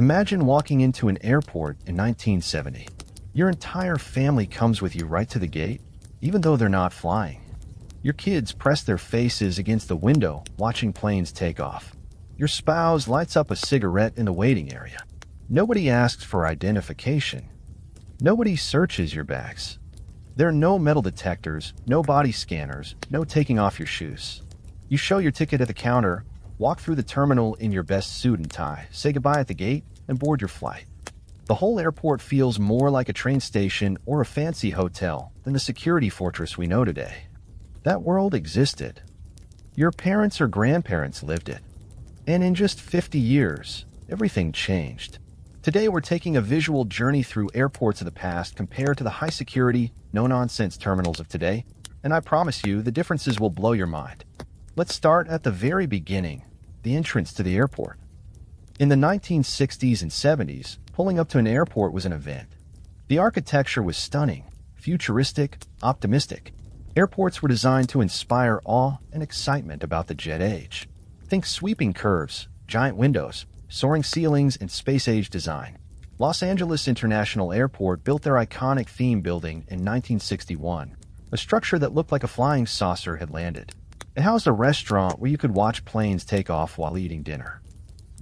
Imagine walking into an airport in 1970. Your entire family comes with you right to the gate, even though they're not flying. Your kids press their faces against the window, watching planes take off. Your spouse lights up a cigarette in the waiting area. Nobody asks for identification. Nobody searches your bags. There are no metal detectors, no body scanners, no taking off your shoes. You show your ticket at the counter, walk through the terminal in your best suit and tie, say goodbye at the gate, and board your flight. The whole airport feels more like a train station or a fancy hotel than the security fortress we know today. That world existed. Your parents or grandparents lived it. And in just 50 years, everything changed. Today we're taking a visual journey through airports of the past compared to the high-security, no-nonsense terminals of today, and I promise you the differences will blow your mind. Let's start at the very beginning, the entrance to the airport. In the 1960s and 70s, pulling up to an airport was an event. The architecture was stunning, futuristic, optimistic. Airports were designed to inspire awe and excitement about the jet age. Think sweeping curves, giant windows, soaring ceilings, and space-age design. Los Angeles International Airport built their iconic theme building in 1961, a structure that looked like a flying saucer had landed. It housed a restaurant where you could watch planes take off while eating dinner.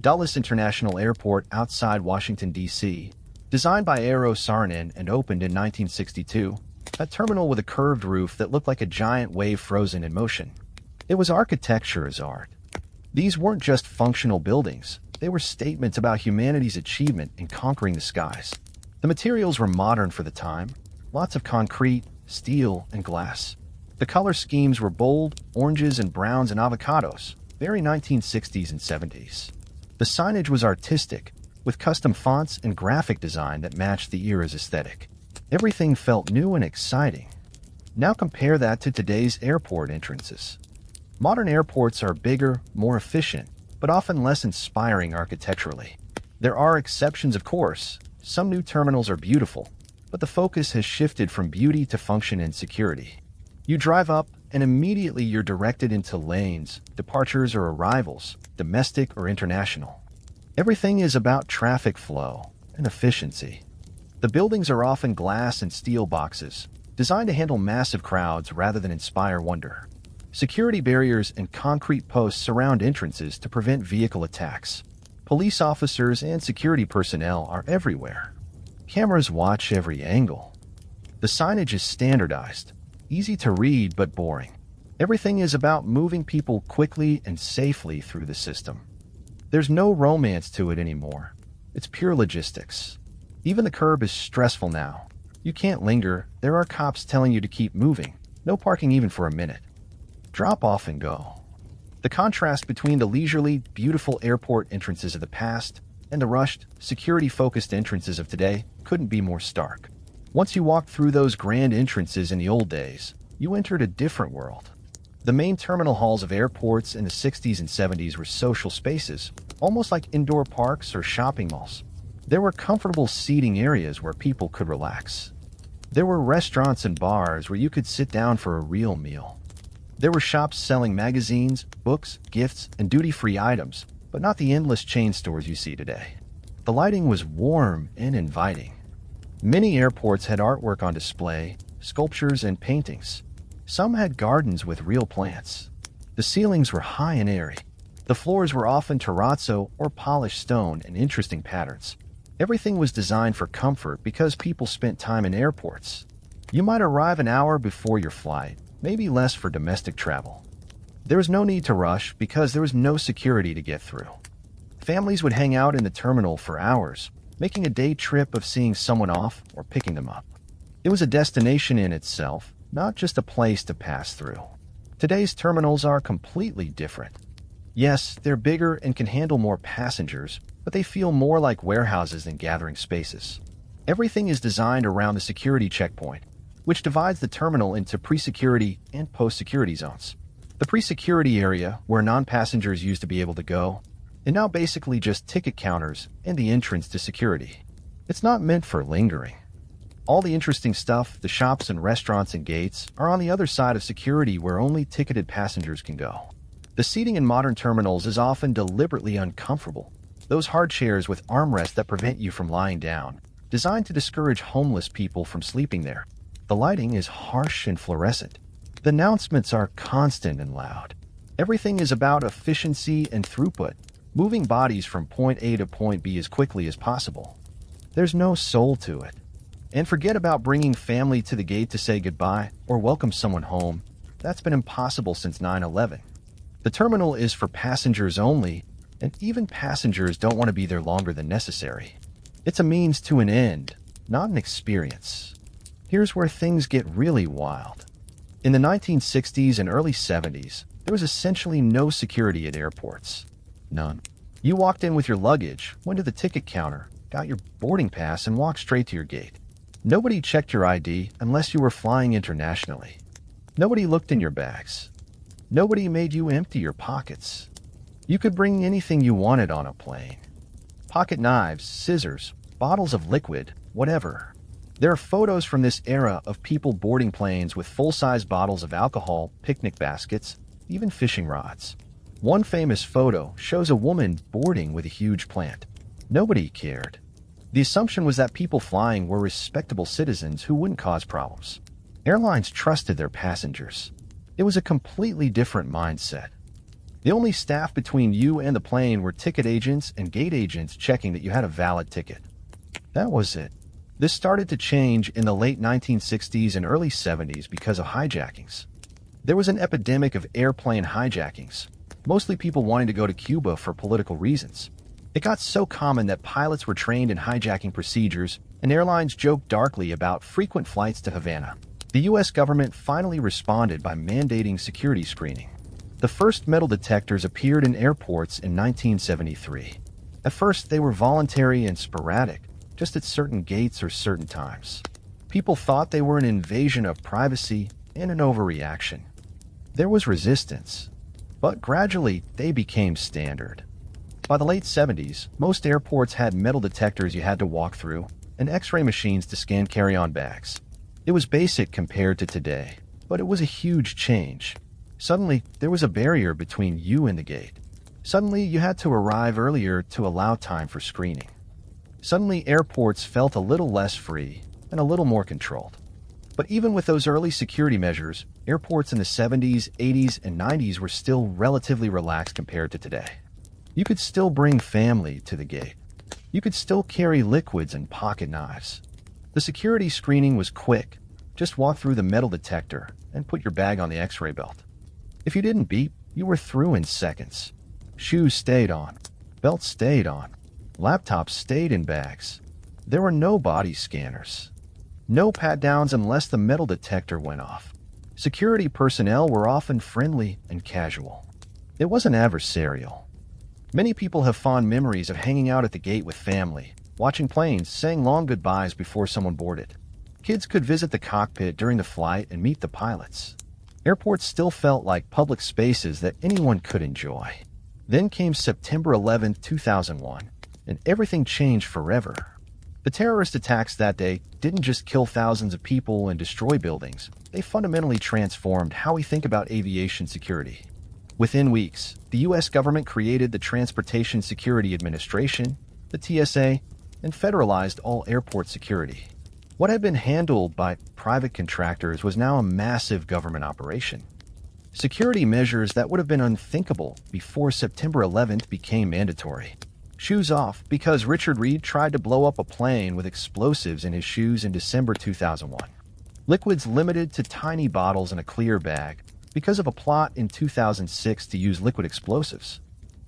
Dulles International Airport outside Washington, D.C., designed by Eero Saarinen and opened in 1962, a terminal with a curved roof that looked like a giant wave frozen in motion. It was architecture as art. These weren't just functional buildings. They were statements about humanity's achievement in conquering the skies. The materials were modern for the time, lots of concrete, steel, and glass. The color schemes were bold, oranges and browns and avocados, very 1960s and 70s. The signage was artistic, with custom fonts and graphic design that matched the era's aesthetic. Everything felt new and exciting. Now compare that to today's airport entrances. Modern airports are bigger, more efficient, but often less inspiring architecturally. There are exceptions, of course. Some new terminals are beautiful, but the focus has shifted from beauty to function and security. You drive up, and immediately you're directed into lanes, departures or arrivals, domestic or international. Everything is about traffic flow and efficiency. The buildings are often glass and steel boxes, designed to handle massive crowds rather than inspire wonder. Security barriers and concrete posts surround entrances to prevent vehicle attacks. Police officers and security personnel are everywhere. Cameras watch every angle. The signage is standardized, easy to read but boring. Everything is about moving people quickly and safely through the system. There's no romance to it anymore. It's pure logistics. Even the curb is stressful now. You can't linger. There are cops telling you to keep moving. No parking even for a minute. Drop off and go. The contrast between the leisurely, beautiful airport entrances of the past and the rushed, security-focused entrances of today couldn't be more stark. Once you walked through those grand entrances in the old days, you entered a different world. The main terminal halls of airports in the 60s and 70s were social spaces, almost like indoor parks or shopping malls. There were comfortable seating areas where people could relax. There were restaurants and bars where you could sit down for a real meal. There were shops selling magazines, books, gifts, and duty-free items, but not the endless chain stores you see today. The lighting was warm and inviting. Many airports had artwork on display, sculptures and paintings. Some had gardens with real plants. The ceilings were high and airy. The floors were often terrazzo or polished stone in interesting patterns. Everything was designed for comfort because people spent time in airports. You might arrive an hour before your flight, maybe less for domestic travel. There was no need to rush because there was no security to get through. Families would hang out in the terminal for hours, making a day trip of seeing someone off or picking them up. It was a destination in itself, not just a place to pass through. Today's terminals are completely different. Yes, they're bigger and can handle more passengers, but they feel more like warehouses than gathering spaces. Everything is designed around the security checkpoint, which divides the terminal into pre-security and post-security zones. The pre-security area, where non-passengers used to be able to go, is now basically just ticket counters and the entrance to security. It's not meant for lingering. All the interesting stuff, the shops and restaurants and gates, are on the other side of security where only ticketed passengers can go. The seating in modern terminals is often deliberately uncomfortable. Those hard chairs with armrests that prevent you from lying down, designed to discourage homeless people from sleeping there. The lighting is harsh and fluorescent. The announcements are constant and loud. Everything is about efficiency and throughput, moving bodies from point A to point B as quickly as possible. There's no soul to it. And forget about bringing family to the gate to say goodbye or welcome someone home. That's been impossible since 9/11. The terminal is for passengers only, and even passengers don't want to be there longer than necessary. It's a means to an end, not an experience. Here's where things get really wild. In the 1960s and early 70s, there was essentially no security at airports. None. You walked in with your luggage, went to the ticket counter, got your boarding pass, and walked straight to your gate. Nobody checked your ID unless you were flying internationally. Nobody looked in your bags. Nobody made you empty your pockets. You could bring anything you wanted on a plane. Pocket knives, scissors, bottles of liquid, whatever. There are photos from this era of people boarding planes with full-size bottles of alcohol, picnic baskets, even fishing rods. One famous photo shows a woman boarding with a huge plant. Nobody cared. The assumption was that people flying were respectable citizens who wouldn't cause problems. Airlines trusted their passengers. It was a completely different mindset. The only staff between you and the plane were ticket agents and gate agents checking that you had a valid ticket. That was it. This started to change in the late 1960s and early 70s because of hijackings. There was an epidemic of airplane hijackings, mostly people wanting to go to Cuba for political reasons. It got so common that pilots were trained in hijacking procedures, and airlines joked darkly about frequent flights to Havana. The U.S. government finally responded by mandating security screening. The first metal detectors appeared in airports in 1973. At first, they were voluntary and sporadic, just at certain gates or certain times. People thought they were an invasion of privacy and an overreaction. There was resistance, but gradually they became standard. By the late 70s, most airports had metal detectors you had to walk through and X-ray machines to scan carry-on bags. It was basic compared to today, but it was a huge change. Suddenly, there was a barrier between you and the gate. Suddenly, you had to arrive earlier to allow time for screening. Suddenly, airports felt a little less free and a little more controlled. But even with those early security measures, airports in the 70s, 80s, and 90s were still relatively relaxed compared to today. You could still bring family to the gate. You could still carry liquids and pocket knives. The security screening was quick. Just walk through the metal detector and put your bag on the X-ray belt. If you didn't beep, you were through in seconds. Shoes stayed on. Belts stayed on. Laptops stayed in bags. There were no body scanners. No pat-downs unless the metal detector went off. Security personnel were often friendly and casual. It wasn't adversarial. Many people have fond memories of hanging out at the gate with family, watching planes, saying long goodbyes before someone boarded. Kids could visit the cockpit during the flight and meet the pilots. Airports still felt like public spaces that anyone could enjoy. Then came September 11, 2001, and everything changed forever. The terrorist attacks that day didn't just kill thousands of people and destroy buildings. They fundamentally transformed how we think about aviation security. Within weeks, the U.S. government created the Transportation Security Administration, the TSA, and federalized all airport security. What had been handled by private contractors was now a massive government operation. Security measures that would have been unthinkable before September 11th became mandatory. Shoes off because Richard Reed tried to blow up a plane with explosives in his shoes in December 2001. Liquids limited to tiny bottles in a clear bag because of a plot in 2006 to use liquid explosives.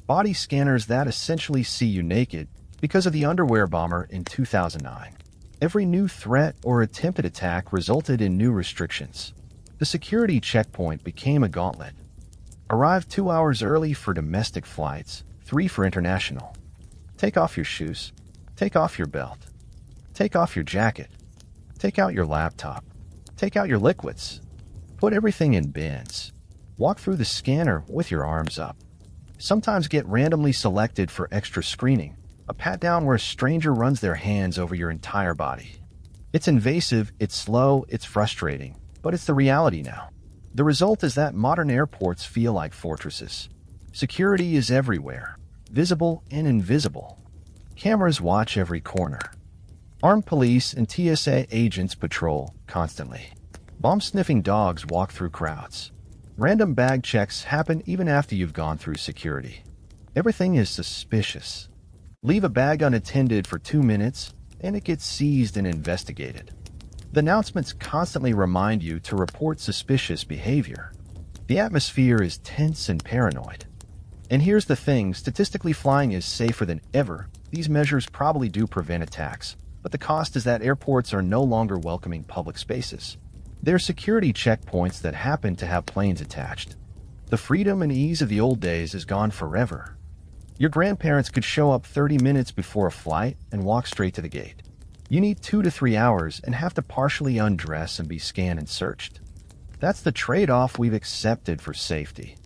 Body scanners that essentially see you naked because of the underwear bomber in 2009. Every new threat or attempted attack resulted in new restrictions. The security checkpoint became a gauntlet. Arrive 2 hours early for domestic flights, 3 for international. Take off your shoes. Take off your belt. Take off your jacket. Take out your laptop. Take out your liquids. Put everything in bins. Walk through the scanner with your arms up. Sometimes get randomly selected for extra screening, a pat-down where a stranger runs their hands over your entire body. It's invasive, it's slow, it's frustrating, but it's the reality now. The result is that modern airports feel like fortresses. Security is everywhere. visible and invisible. Cameras watch every corner. Armed police and TSA agents patrol constantly. Bomb-sniffing dogs walk through crowds. Random bag checks happen even after you've gone through security. Everything is suspicious. Leave a bag unattended for 2 minutes, and it gets seized and investigated. The announcements constantly remind you to report suspicious behavior. The atmosphere is tense and paranoid. And here's the thing, statistically flying is safer than ever. These measures probably do prevent attacks, but the cost is that airports are no longer welcoming public spaces. They're security checkpoints that happen to have planes attached. The freedom and ease of the old days is gone forever. Your grandparents could show up 30 minutes before a flight and walk straight to the gate. You need 2 to 3 hours and have to partially undress and be scanned and searched. That's the trade-off we've accepted for safety.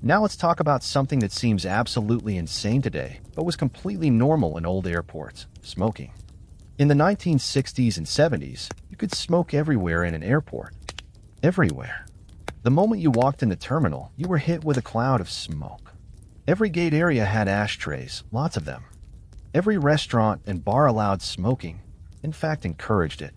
Now let's talk about something that seems absolutely insane today, but was completely normal in old airports: smoking. In the 1960s and 70s, you could smoke everywhere in an airport. Everywhere. The moment you walked in the terminal, you were hit with a cloud of smoke. Every gate area had ashtrays, lots of them. Every restaurant and bar allowed smoking, in fact encouraged it.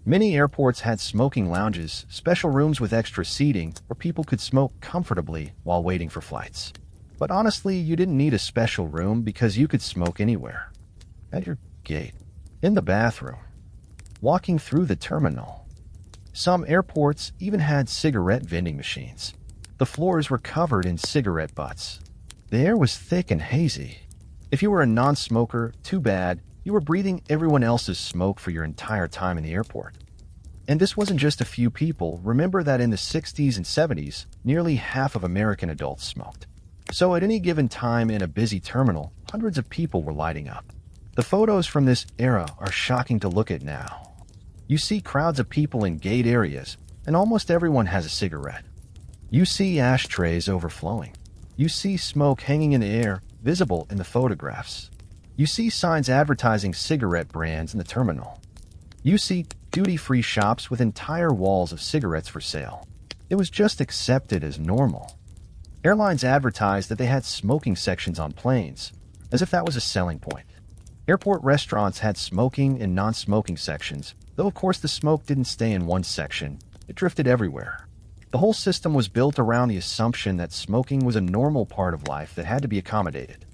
Many airports had smoking lounges, special rooms with extra seating where people could smoke comfortably while waiting for flights. But honestly, you didn't need a special room because you could smoke anywhere. At your gate, in the bathroom, walking through the terminal. Some airports even had cigarette vending machines. The floors were covered in cigarette butts. The air was thick and hazy. If you were a non-smoker, too bad, you were breathing everyone else's smoke for your entire time in the airport. And this wasn't just a few people. Remember that in the 60s and 70s, nearly half of American adults smoked. So at any given time in a busy terminal, hundreds of people were lighting up. The photos from this era are shocking to look at now. You see crowds of people in gate areas, and almost everyone has a cigarette. You see ashtrays overflowing. You see smoke hanging in the air, visible in the photographs. You see signs advertising cigarette brands in the terminal. You see duty-free shops with entire walls of cigarettes for sale. It was just accepted as normal. Airlines advertised that they had smoking sections on planes, as if that was a selling point. Airport restaurants had smoking and non-smoking sections, though of course the smoke didn't stay in one section. It drifted everywhere. The whole system was built around the assumption that smoking was a normal part of life that had to be accommodated.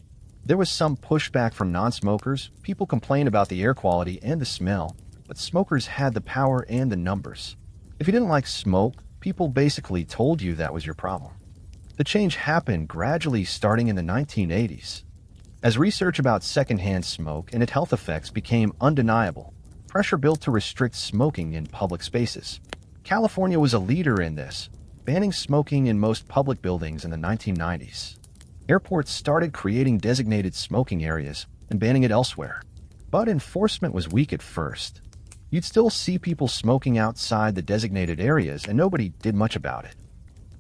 There was some pushback from non-smokers. People complained about the air quality and the smell, but smokers had the power and the numbers. If you didn't like smoke, people basically told you that was your problem. The change happened gradually starting in the 1980s. As research about secondhand smoke and its health effects became undeniable, pressure built to restrict smoking in public spaces. California was a leader in this, banning smoking in most public buildings in the 1990s. Airports started creating designated smoking areas and banning it elsewhere. But enforcement was weak at first. You'd still see people smoking outside the designated areas, and nobody did much about it.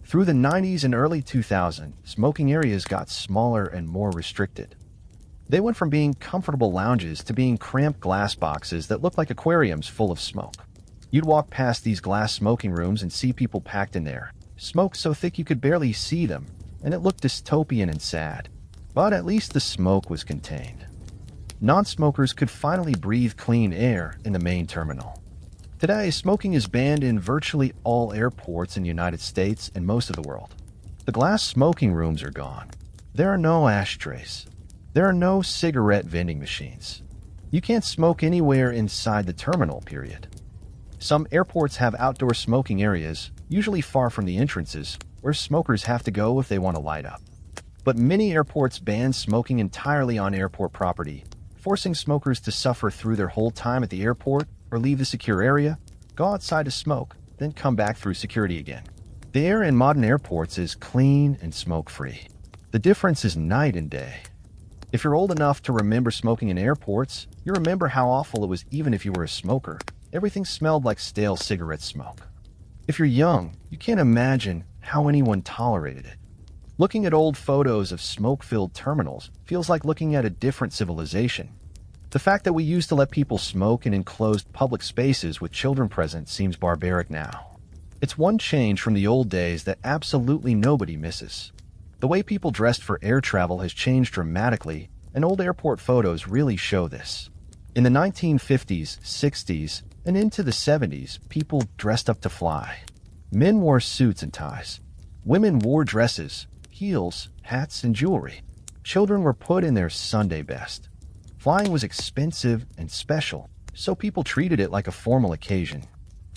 Through the 90s and early 2000s, smoking areas got smaller and more restricted. They went from being comfortable lounges to being cramped glass boxes that looked like aquariums full of smoke. You'd walk past these glass smoking rooms and see people packed in there, smoke so thick you could barely see them, and it looked dystopian and sad. But at least the smoke was contained. Non-smokers could finally breathe clean air in the main terminal. Today, smoking is banned in virtually all airports in the United States and most of the world. The glass smoking rooms are gone. There are no ashtrays. There are no cigarette vending machines. You can't smoke anywhere inside the terminal, period. Some airports have outdoor smoking areas, usually far from the entrances, where smokers have to go if they want to light up. But many airports ban smoking entirely on airport property, forcing smokers to suffer through their whole time at the airport or leave the secure area, go outside to smoke, then come back through security again. The air in modern airports is clean and smoke-free. The difference is night and day. If you're old enough to remember smoking in airports, you remember how awful it was even if you were a smoker. Everything smelled like stale cigarette smoke. If you're young, you can't imagine how anyone tolerated it. Looking at old photos of smoke-filled terminals feels like looking at a different civilization. The fact that we used to let people smoke in enclosed public spaces with children present seems barbaric now. It's one change from the old days that absolutely nobody misses. The way people dressed for air travel has changed dramatically, and old airport photos really show this. In the 1950s, 60s, and into the 70s, people dressed up to fly. Men wore suits and ties. Women wore dresses, heels, hats, and jewelry. Children were put in their Sunday best. Flying was expensive and special, so people treated it like a formal occasion.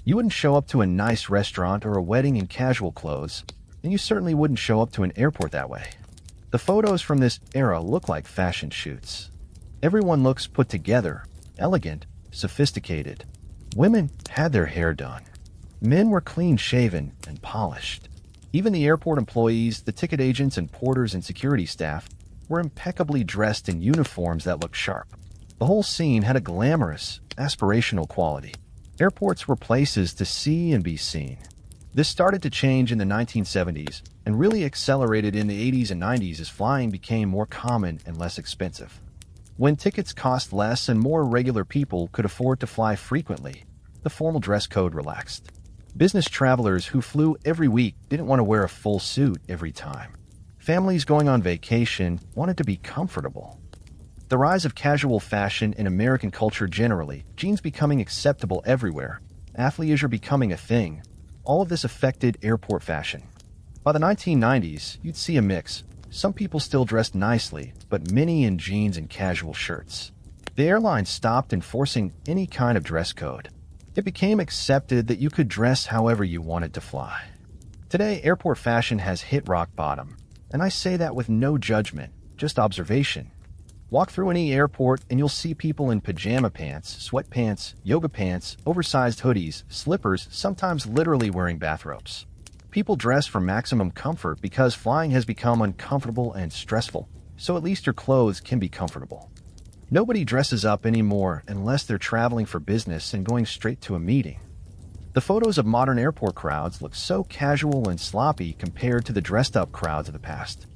You wouldn't show up to a nice restaurant or a wedding in casual clothes, and you certainly wouldn't show up to an airport that way. The photos from this era look like fashion shoots. Everyone looks put together, elegant, sophisticated. Women had their hair done. Men were clean-shaven and polished. Even the airport employees, the ticket agents and porters and security staff were impeccably dressed in uniforms that looked sharp. The whole scene had a glamorous, aspirational quality. Airports were places to see and be seen. This started to change in the 1970s and really accelerated in the 80s and 90s as flying became more common and less expensive. When tickets cost less and more regular people could afford to fly frequently, the formal dress code relaxed. Business travelers who flew every week didn't want to wear a full suit every time. Families going on vacation wanted to be comfortable. The rise of casual fashion in American culture generally, jeans becoming acceptable everywhere, athleisure becoming a thing, all of this affected airport fashion. By the 1990s, you'd see a mix. Some people still dressed nicely, but many in jeans and casual shirts. The airlines stopped enforcing any kind of dress code. It became accepted that you could dress however you wanted to fly. Today, airport fashion has hit rock bottom, and I say that with no judgment, just observation. Walk through any airport and you'll see people in pajama pants, sweatpants, yoga pants, oversized hoodies, slippers, sometimes literally wearing bathrobes. People dress for maximum comfort because flying has become uncomfortable and stressful, so at least your clothes can be comfortable. Nobody dresses up anymore unless they're traveling for business and going straight to a meeting. The photos of modern airport crowds look so casual and sloppy compared to the dressed-up crowds of the past.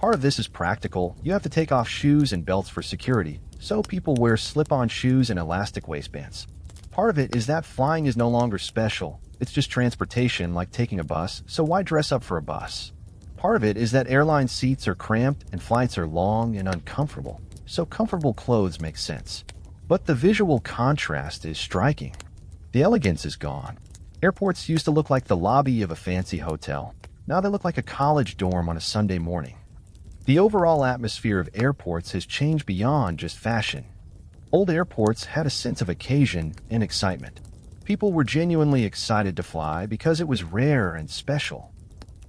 Part of this is practical. You have to take off shoes and belts for security, so people wear slip-on shoes and elastic waistbands. Part of it is that flying is no longer special. It's just transportation, like taking a bus, so why dress up for a bus? Part of it is that airline seats are cramped and flights are long and uncomfortable, so comfortable clothes make sense. But the visual contrast is striking. The elegance is gone. Airports used to look like the lobby of a fancy hotel. Now they look like a college dorm on a Sunday morning. The overall atmosphere of airports has changed beyond just fashion. Old airports had a sense of occasion and excitement. People were genuinely excited to fly because it was rare and special.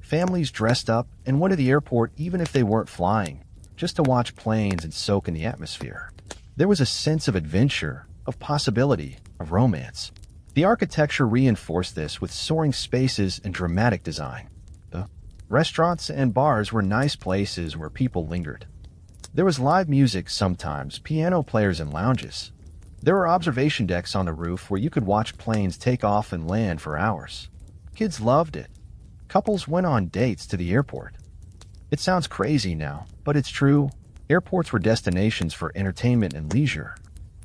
Families dressed up and went to the airport even if they weren't flying, just to watch planes and soak in the atmosphere. There was a sense of adventure, of possibility, of romance. The architecture reinforced this with soaring spaces and dramatic design. The restaurants and bars were nice places where people lingered. There was live music sometimes, piano players and lounges. There were observation decks on the roof where you could watch planes take off and land for hours. Kids loved it. Couples went on dates to the airport. It sounds crazy now, but it's true. Airports were destinations for entertainment and leisure.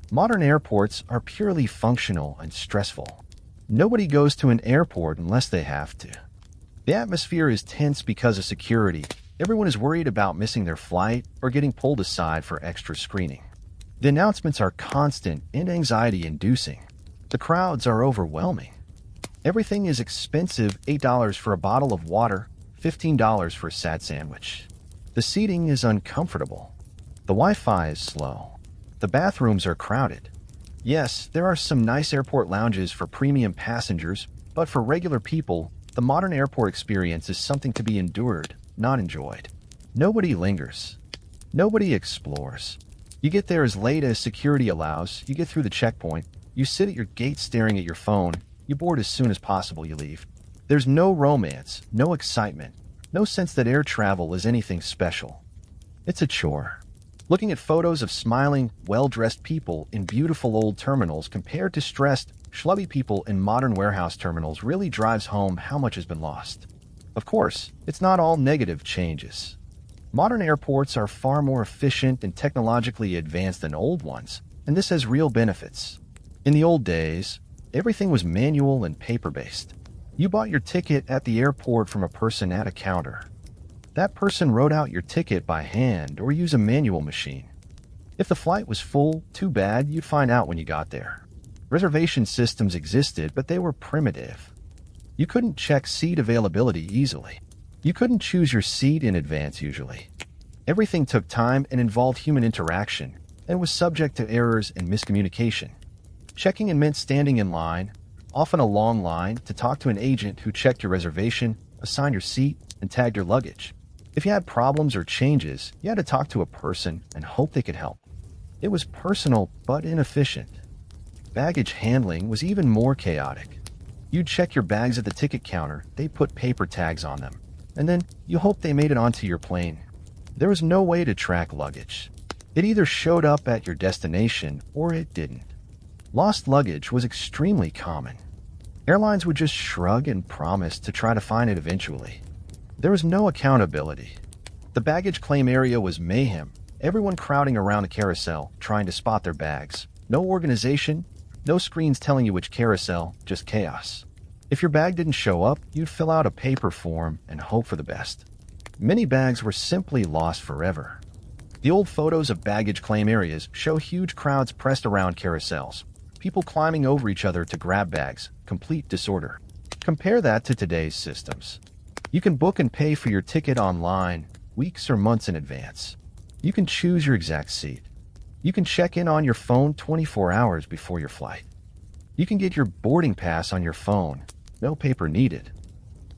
Modern airports are purely functional and stressful. Nobody goes to an airport unless they have to. The atmosphere is tense because of security. Everyone is worried about missing their flight or getting pulled aside for extra screening. The announcements are constant and anxiety-inducing. The crowds are overwhelming. Everything is expensive, $8 for a bottle of water, $15 for a sad sandwich. The seating is uncomfortable. The Wi-Fi is slow. The bathrooms are crowded. Yes, there are some nice airport lounges for premium passengers, but for regular people, the modern airport experience is something to be endured, not enjoyed. Nobody lingers. Nobody explores. You get there as late as security allows, you get through the checkpoint, you sit at your gate staring at your phone, you board as soon as possible, you leave. There's no romance, no excitement, no sense that air travel is anything special. It's a chore. Looking at photos of smiling, well-dressed people in beautiful old terminals compared to stressed, schlubby people in modern warehouse terminals really drives home how much has been lost. Of course, it's not all negative changes. Modern airports are far more efficient and technologically advanced than old ones, and this has real benefits. In the old days, everything was manual and paper-based. You bought your ticket at the airport from a person at a counter. That person wrote out your ticket by hand or use a manual machine. If the flight was full, too bad, you'd find out when you got there. Reservation systems existed, but they were primitive. You couldn't check seat availability easily. You couldn't choose your seat in advance usually. Everything took time and involved human interaction, and was subject to errors and miscommunication. Checking in meant standing in line, often a long line, to talk to an agent who checked your reservation, assigned your seat, and tagged your luggage. If you had problems or changes, you had to talk to a person and hope they could help. It was personal but inefficient. Baggage handling was even more chaotic. You'd check your bags at the ticket counter, they'd put paper tags on them, and then you hoped they made it onto your plane. There was no way to track luggage. It either showed up at your destination or it didn't. Lost luggage was extremely common. Airlines would just shrug and promise to try to find it eventually. There was no accountability. The baggage claim area was mayhem, everyone crowding around the carousel trying to spot their bags. No organization, no screens telling you which carousel, just chaos. If your bag didn't show up, you'd fill out a paper form and hope for the best. Many bags were simply lost forever. The old photos of baggage claim areas show huge crowds pressed around carousels, people climbing over each other to grab bags, complete disorder. Compare that to today's systems. You can book and pay for your ticket online, weeks or months in advance. You can choose your exact seat. You can check in on your phone 24 hours before your flight. You can get your boarding pass on your phone, no paper needed.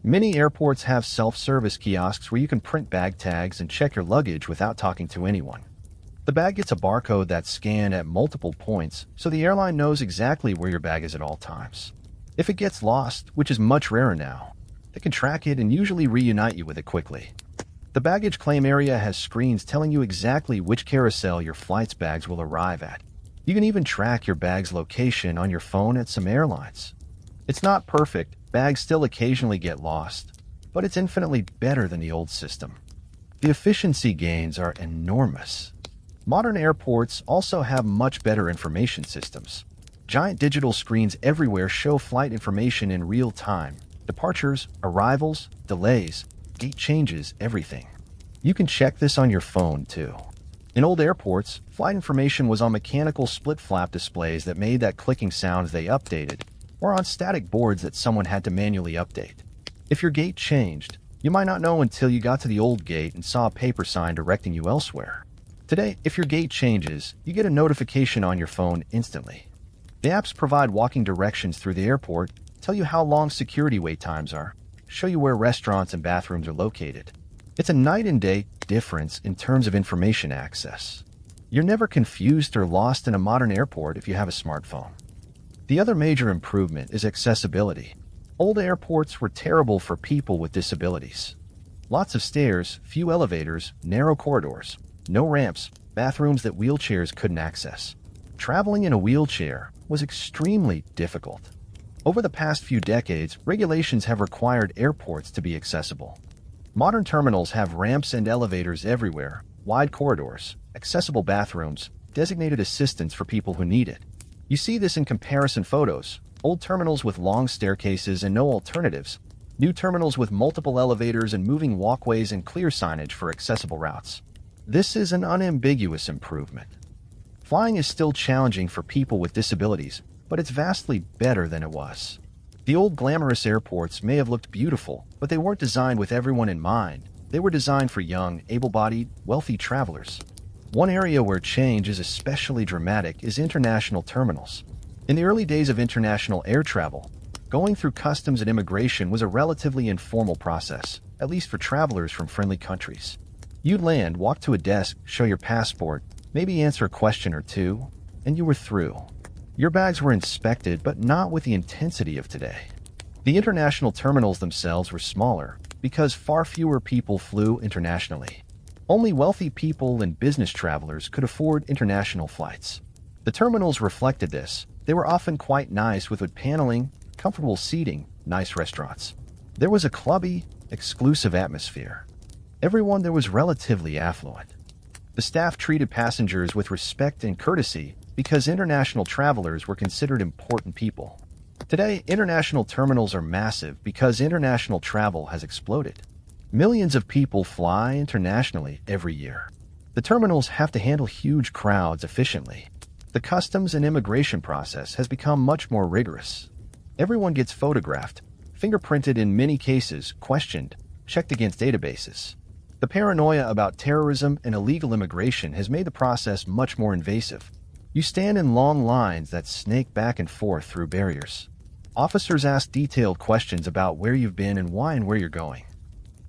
Many airports have self-service kiosks where you can print bag tags and check your luggage without talking to anyone. The bag gets a barcode that's scanned at multiple points, so the airline knows exactly where your bag is at all times. If it gets lost, which is much rarer now, they can track it and usually reunite you with it quickly. The baggage claim area has screens telling you exactly which carousel your flight's bags will arrive at. You can even track your bag's location on your phone at some airlines. It's not perfect, bags still occasionally get lost, but it's infinitely better than the old system. The efficiency gains are enormous. Modern airports also have much better information systems. Giant digital screens everywhere show flight information in real time. Departures, arrivals, delays, gate changes, everything. You can check this on your phone too. In old airports, flight information was on mechanical split-flap displays that made that clicking sound as they updated, or on static boards that someone had to manually update. If your gate changed, you might not know until you got to the old gate and saw a paper sign directing you elsewhere. Today, if your gate changes, you get a notification on your phone instantly. The apps provide walking directions through the airport, tell you how long security wait times are, show you where restaurants and bathrooms are located. It's a night and day difference in terms of information access. You're never confused or lost in a modern airport if you have a smartphone. The other major improvement is accessibility. Old airports were terrible for people with disabilities. Lots of stairs, few elevators, narrow corridors, no ramps, bathrooms that wheelchairs couldn't access. Traveling in a wheelchair was extremely difficult. Over the past few decades, regulations have required airports to be accessible. Modern terminals have ramps and elevators everywhere, wide corridors, accessible bathrooms, designated assistance for people who need it. You see this in comparison photos: old terminals with long staircases and no alternatives, new terminals with multiple elevators and moving walkways and clear signage for accessible routes. This is an unambiguous improvement. Flying is still challenging for people with disabilities, but it's vastly better than it was. The old glamorous airports may have looked beautiful, but they weren't designed with everyone in mind. They were designed for young, able-bodied, wealthy travelers. One area where change is especially dramatic is international terminals. In the early days of international air travel, going through customs and immigration was a relatively informal process, at least for travelers from friendly countries. You'd land, walk to a desk, show your passport, maybe answer a question or two, and you were through. Your bags were inspected, but not with the intensity of today. The international terminals themselves were smaller because far fewer people flew internationally. Only wealthy people and business travelers could afford international flights. The terminals reflected this. They were often quite nice with wood paneling, comfortable seating, nice restaurants. There was a clubby, exclusive atmosphere. Everyone there was relatively affluent. The staff treated passengers with respect and courtesy because international travelers were considered important people. Today, international terminals are massive because international travel has exploded. Millions of people fly internationally every year. The terminals have to handle huge crowds efficiently. The customs and immigration process has become much more rigorous. Everyone gets photographed, fingerprinted in many cases, questioned, checked against databases. The paranoia about terrorism and illegal immigration has made the process much more invasive. You stand in long lines that snake back and forth through barriers. Officers ask detailed questions about where you've been and why and where you're going.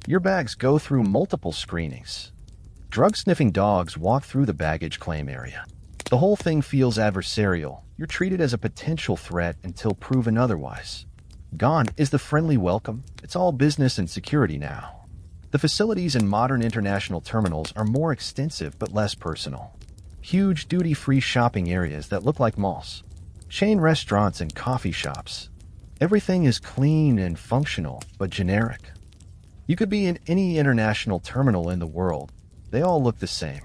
Your bags go through multiple screenings. Drug-sniffing dogs walk through the baggage claim area. The whole thing feels adversarial. You're treated as a potential threat until proven otherwise. Gone is the friendly welcome. It's all business and security now. The facilities in modern international terminals are more extensive but less personal. Huge duty-free shopping areas that look like malls. Chain restaurants and coffee shops. Everything is clean and functional, but generic. You could be in any international terminal in the world. They all look the same.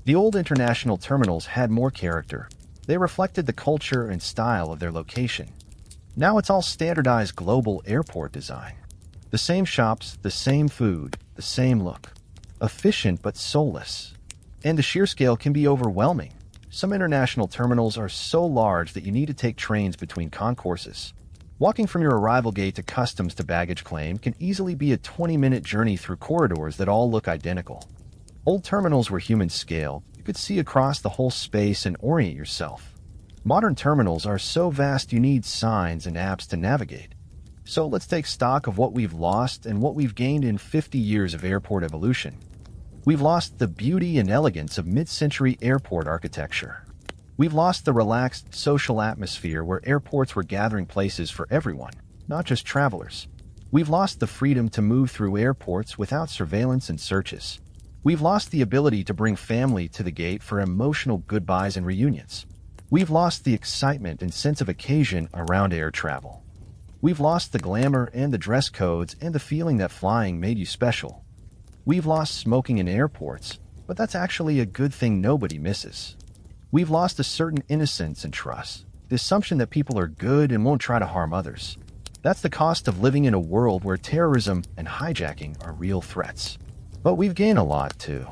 The old international terminals had more character. They reflected the culture and style of their location. Now it's all standardized global airport design. The same shops, the same food, the same look. Efficient but soulless. And the sheer scale can be overwhelming. Some international terminals are so large that you need to take trains between concourses. Walking from your arrival gate to customs to baggage claim can easily be a 20-minute journey through corridors that all look identical. Old terminals were human scale. You could see across the whole space and orient yourself. Modern terminals are so vast you need signs and apps to navigate. So let's take stock of what we've lost and what we've gained in 50 years of airport evolution. We've lost the beauty and elegance of mid-century airport architecture. We've lost the relaxed, social atmosphere where airports were gathering places for everyone, not just travelers. We've lost the freedom to move through airports without surveillance and searches. We've lost the ability to bring family to the gate for emotional goodbyes and reunions. We've lost the excitement and sense of occasion around air travel. We've lost the glamour and the dress codes and the feeling that flying made you special. We've lost smoking in airports, but that's actually a good thing nobody misses. We've lost a certain innocence and trust, the assumption that people are good and won't try to harm others. That's the cost of living in a world where terrorism and hijacking are real threats. But we've gained a lot too.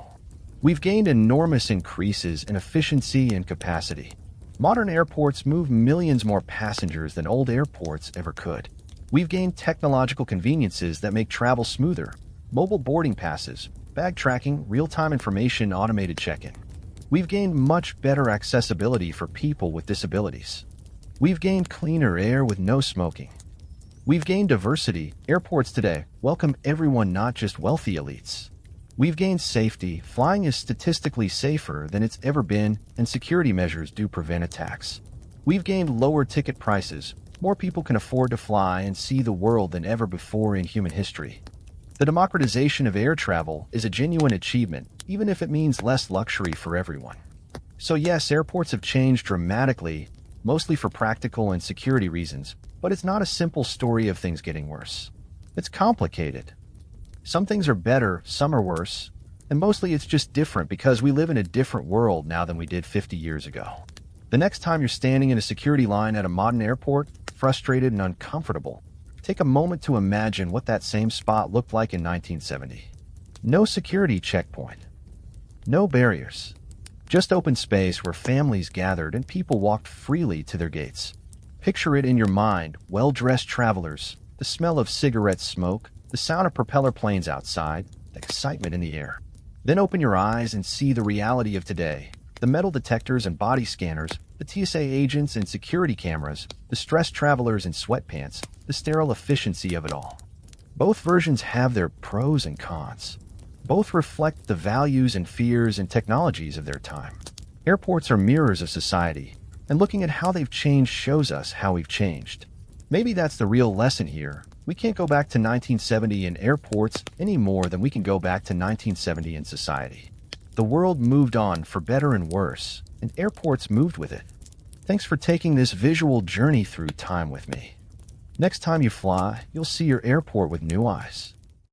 We've gained enormous increases in efficiency and capacity. Modern airports move millions more passengers than old airports ever could. We've gained technological conveniences that make travel smoother. Mobile boarding passes, bag tracking, real-time information, automated check-in. We've gained much better accessibility for people with disabilities. We've gained cleaner air with no smoking. We've gained diversity. Airports today welcome everyone, not just wealthy elites. We've gained safety. Flying is statistically safer than it's ever been, and security measures do prevent attacks. We've gained lower ticket prices. More people can afford to fly and see the world than ever before in human history. The democratization of air travel is a genuine achievement, even if it means less luxury for everyone. So yes, airports have changed dramatically, mostly for practical and security reasons, but it's not a simple story of things getting worse. It's complicated. Some things are better, some are worse, and mostly it's just different because we live in a different world now than we did 50 years ago. The next time you're standing in a security line at a modern airport, frustrated and uncomfortable, take a moment to imagine what that same spot looked like in 1970. No security checkpoint. No barriers. Just open space where families gathered and people walked freely to their gates. Picture it in your mind, well-dressed travelers, the smell of cigarette smoke, the sound of propeller planes outside, the excitement in the air. Then open your eyes and see the reality of today. The metal detectors and body scanners, the TSA agents and security cameras, the stressed travelers in sweatpants, the sterile efficiency of it all. Both versions have their pros and cons. Both reflect the values and fears and technologies of their time. Airports are mirrors of society, and looking at how they've changed shows us how we've changed. Maybe that's the real lesson here. We can't go back to 1970 in airports any more than we can go back to 1970 in society. The world moved on for better and worse, and airports moved with it. Thanks for taking this visual journey through time with me. Next time you fly, you'll see your airport with new eyes.